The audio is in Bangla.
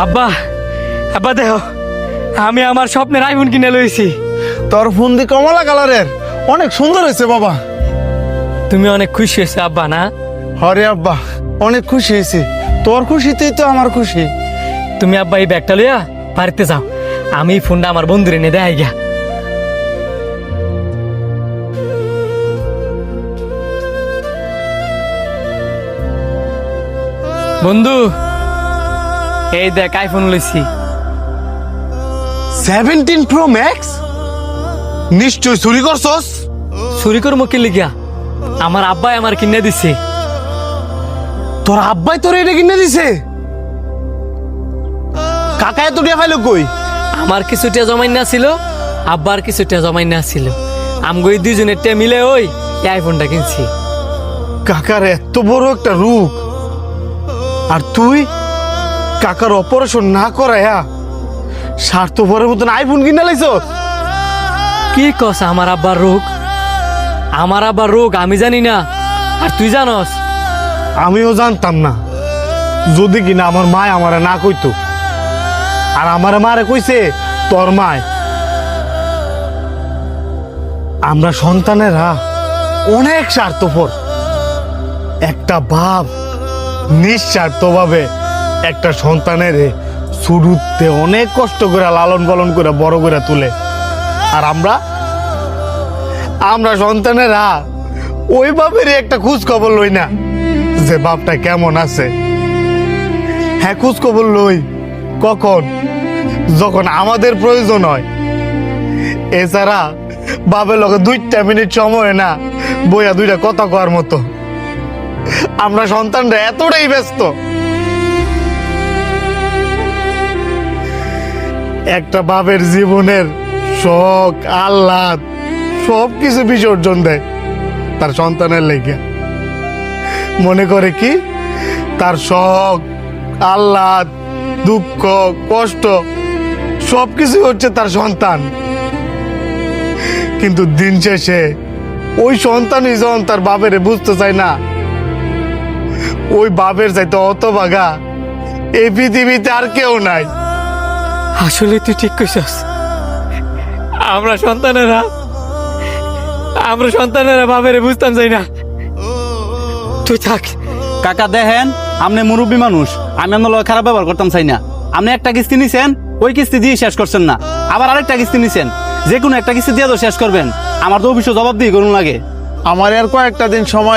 আব্বা আব্বা দেখো আমি আমার স্বপ্নের আইফোন কিনে লইছি। তোর ফোন দি কমলা কালারের অনেক সুন্দর হয়েছে বাবা। তুমি অনেক খুশি হয়েছে আব্বা না? হরে আব্বা অনেক খুশি হয়েছি, তোর খুশিতেই তো আমার খুশি। তুমি আব্বা এই ব্যাগটা লইয়া বাড়িতে যাও, আমি এই ফোনটা আমার বন্ধুরে এনে দেয় গিয়া। বন্ধু এই দেখ আইফোন লইছি। 17 Pro Max? নিশ্চয় চুরি করছস? চুরি করবো কি লিগা? আমার আব্বাই আমার কিনে দিছে। তোর আব্বাই তোর এটা কিনে দিছে? কাকা এত টাকা পাইলো কই? আমার কিছুটা জমাই না ছিল, আব্বার কিছুটা জমাই না ছিল, আমগো এই দুইজনের টা মিলে ওই এই আইফোনটা কিনছি। কাকার এত বড় একটা রোগ, আর তুই কাকার অপারেশন না করায়া স্বার্থপরের মতন আইফোন কিনে লাইছস? কি কস আমার আব্বার রোগ? আমার আব্বার রোগ আমি জানি না, আর তুই জানস? আমিও জানতাম না, যদি কিনা আমার মায় আমারে না কইতো। আর আমার মারে কইছে তোর মায়। আমরা সন্তানেরা অনেক স্বার্থপর। একটা বাপ নিঃস্বার্থভাবে একটা সন্তানের শুরুতে অনেক কষ্ট করে লালন পালন করে বড় করে তুলে। আর আমরা সন্তানেরা ওই বাপেরই একটা খোঁজ খবর লই না যে বাপটা কেমন আছে। হ্যাঁ, খোঁজ খবর লই কখন? যখন আমাদের প্রয়োজন হয়। এছাড়া বাপের লগে 2 মিনিট সময় না বইয়া 2টা কথা কওয়ার মতো। আমরা সন্তানরা এতটাই ব্যস্ত, একটা বাপের জীবনের শখ আহ্লাদ সবকিছু বিসর্জন দেয় তার সন্তানের লেগে। মনে করে কি তার শখ আহ্লাদ দুঃখ কষ্ট সবকিছু হচ্ছে তার সন্তান। কিন্তু দিন শেষে ওই সন্তানই যখন তার বাপের বুঝতে চায় না, ওই বাপের চাইতে হতভাগা এই পৃথিবীতে আর কেউ নাই। আসলে তুই ঠিক কইছস, আমরা সন্তানেরা বাপেরে বুঝতাম চাই না। তুই থাক। কাকা দেখেন, আপনি মুরব্বী মানুষ, আমি আপনার লগে খারাপ ব্যবহার করতাম চাই না। আপনি একটা কিস্তি নিছেন, ওই কিস্তি দিয়ে শেষ করছেন না, আবার আরেকটা কিস্তি নিছেন। যে কোনো একটা কিস্তি দিয়ে তো শেষ করবেন, আমার তো অফিসে জবাব দিয়ে করুন লাগে। আমার আর কয়েকটা দিন সময়